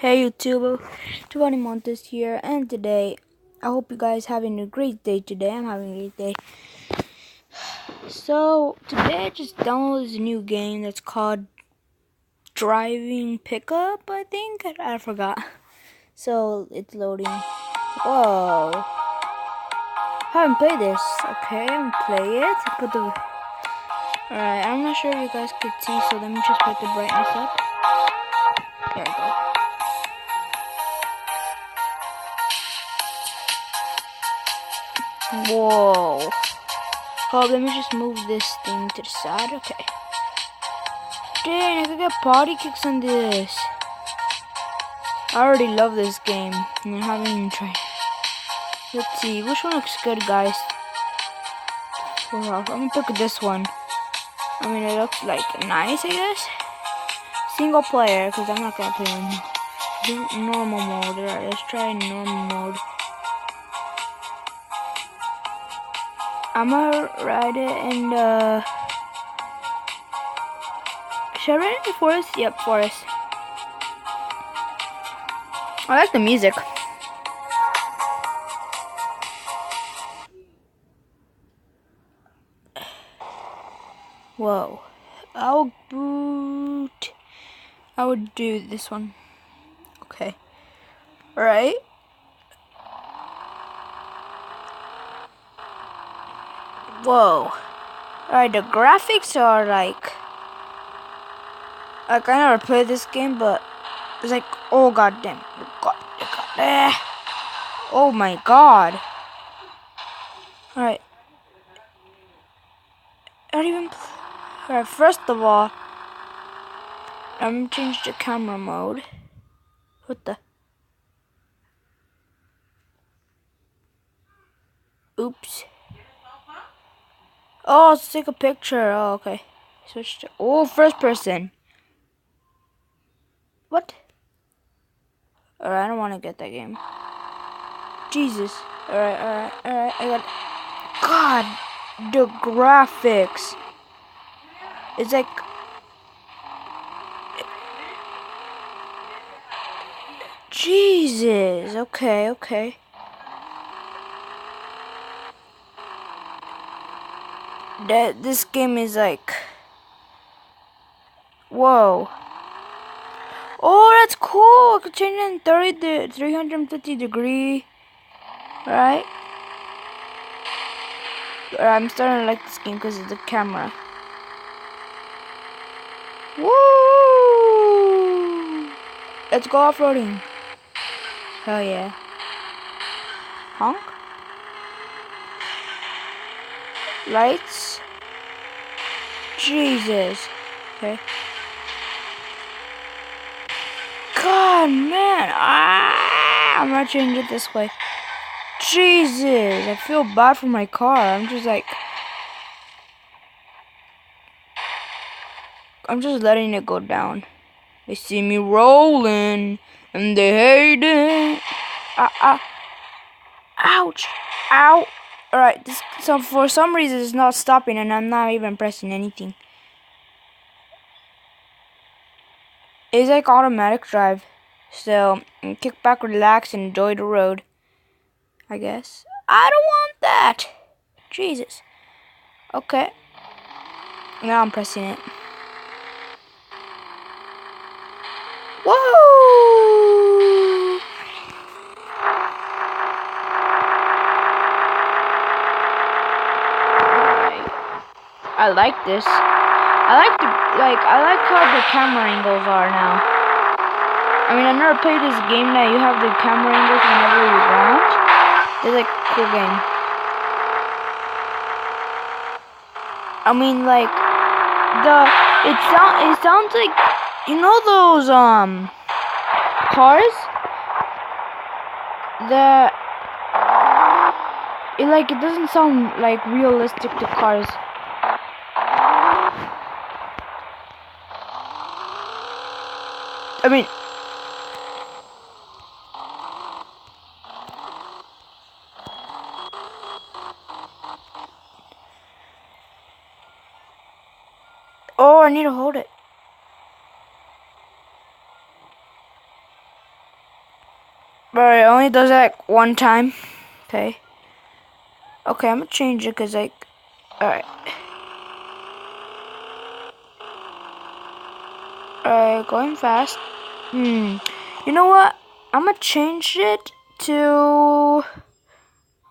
Hey YouTube, Giovanni Montes here, and today, I hope you guys having a great day today. I'm having a great day. So, today I just downloaded this new game that's called Driving Pickup, I think? I forgot. So, it's loading. Whoa. Haven't played this. Okay, I'm gonna play it. Alright, I'm not sure if you guys could see, so let me just put the brightness up. There we go. Whoa. Oh, let me just move this thing to the side. Okay. Dang, I could get party kicks on this. I already love this game. And I haven't even tried. Let's see, which one looks good, guys? I'm gonna pick this one. I mean, it looks like nice, I guess. Single player, because I'm not gonna play in normal mode. Alright, let's try normal mode. I'm gonna ride it in the... Should I ride it in the forest? Yep, forest. I like the music. Whoa. I'll boot. I would do this one. Okay. Alright. Whoa. Alright, the graphics are like I never played this game, but it's like, oh god damn. Oh my god. Alright. I don't even Alright, first of all, I'm gonna change the camera mode. What the? Oops. Oh, let's take a picture. Oh, okay. Switch to first person. What? Alright, I don't want to get that game. Jesus. Alright. I got. God, the graphics. It's like. Jesus. Okay. This game is like. Whoa. Oh, that's cool. I could change it in 30 to 350 degree. Right? I'm starting to like this game because of the camera. Woo! Let's go off-roading. Hell yeah. Honk. Lights. Jesus. Okay. God, man. I'm gonna change it this way. Jesus. I feel bad for my car. I'm just letting it go down. They see me rolling, and they hate it. Ouch! Ow! Alright, so for some reason it's not stopping, and I'm not even pressing anything. It's like automatic drive. So, kick back, relax, and enjoy the road. I guess. I don't want that! Jesus. Okay. Now I'm pressing it. Whoa! I like this. I like how the camera angles are now. I mean, I never played this game that you have the camera angles whenever you want. It's like a cool game. I mean, like it sounds like, you know those cars that it doesn't sound like realistic to cars. I mean, oh, I need to hold it. But it only does it like one time. Okay. Okay, I'm gonna change it because like, alright. Alright, going fast. You know what? I'm gonna change it to,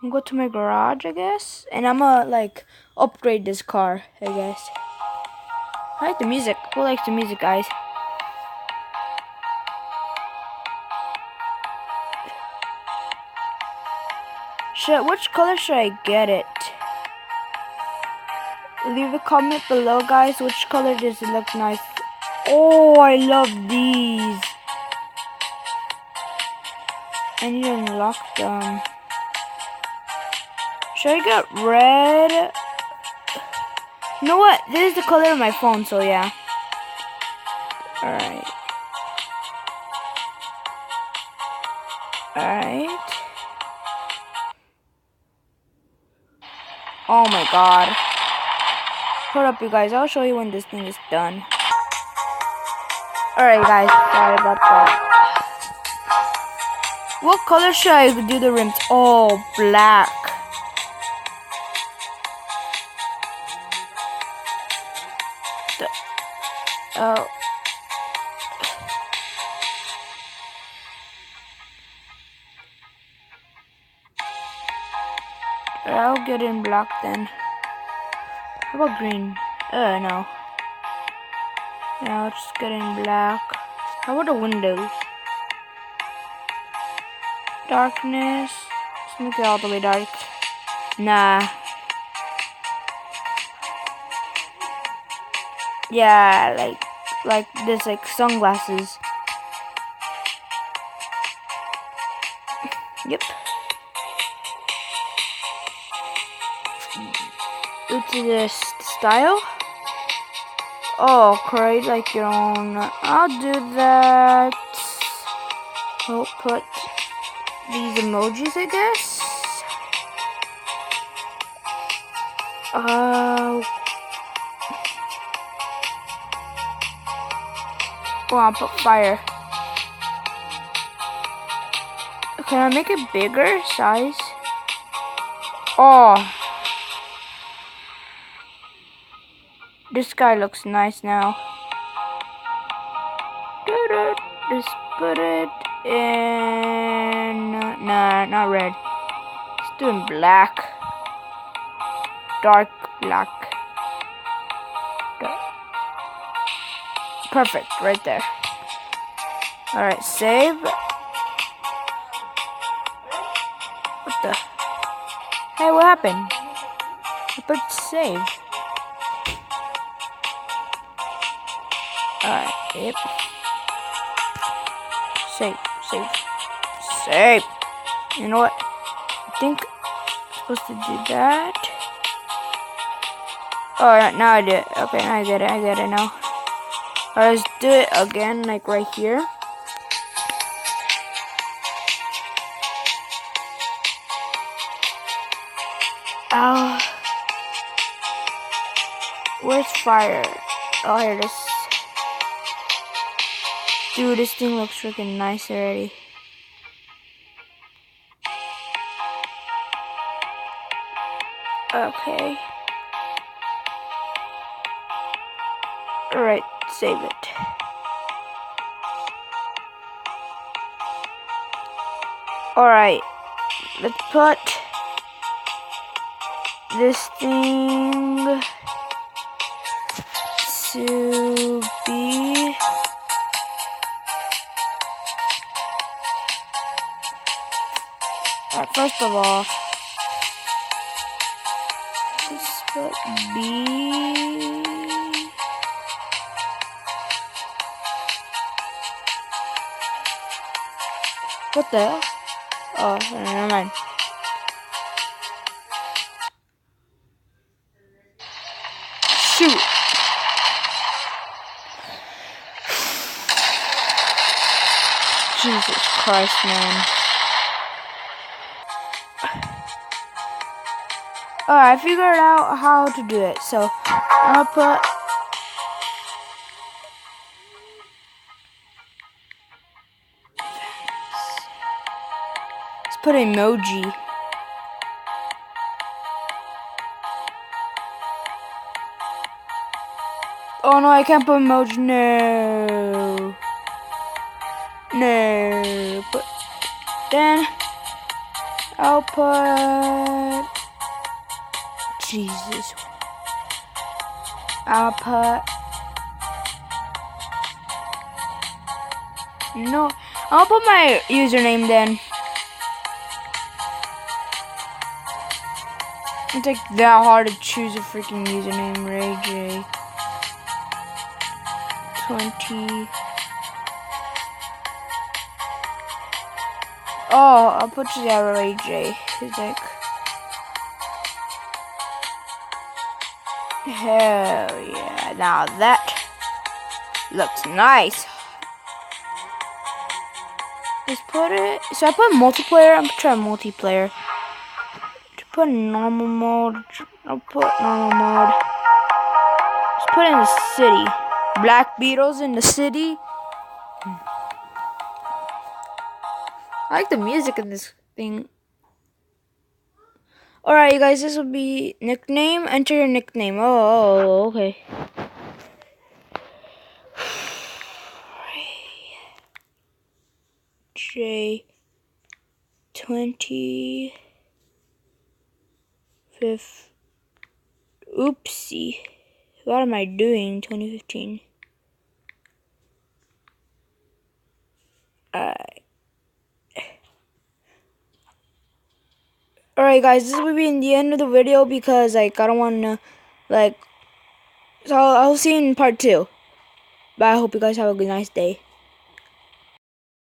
I'm go to my garage, I guess. And I'm gonna like upgrade this car, I guess. I like the music. Who likes the music, guys? Which color should I get it? Leave a comment below, guys. Which color does it look nice? Oh, I love these. I need to unlock them. Should I get red? You know what? This is the color of my phone, so yeah. Alright. Alright. Oh my god. Hold up, you guys. I'll show you when this thing is done. Alright, guys. Sorry about that. What color should I do the rims? Oh, black. Oh. I'll get in black then. How about green? No. Yeah, I'll just get in black. How about the windows? Darkness. Let's make it all the way dark. Nah. Yeah, like this, like sunglasses. Yep. It's this style. Oh, create like your own. I'll do that. We'll put these emojis, I guess. Oh, I'll put fire. Can I make it bigger size? Oh. This guy looks nice now. Just put it in... Nah, not red. Let's do it in black. Dark black. Perfect, right there. Alright, save. What the? Hey, what happened? I put save. Alright, yep. Save. You know what? I think I'm supposed to do that. Alright, now I do it. Okay, now I get it now. Alright, let's do it again, like right here. Where's fire? Oh, here it is. Dude, this thing looks freaking nice already. Okay. Alright, save it. Alright, let's put this thing to be first of all, let's put B. What the hell? Oh, never mind. Shoot! Jesus Christ, man. Alright, I figured out how to do it. So, I'll put... put emoji. Oh no, I can't put emoji. No. No. But then I'll put Jesus. I'll put no. I'll put my username then. It's like that hard to choose a freaking username, RayJ 20. Oh, I'll put RayJ. It's like hell yeah! Now that looks nice. Let's put it. So I put multiplayer. I'm gonna try multiplayer. To put normal mode. I'll put normal mode. Let's put it in the city. Black Beatles in the city. I like the music in this thing. Alright, you guys, this will be nickname. Enter your nickname. Oh, okay. J25. Oopsie. What am I doing? 2015. Alright guys, this will be in the end of the video because like I don't wanna like so I'll see you in part 2. But I hope you guys have a good nice day.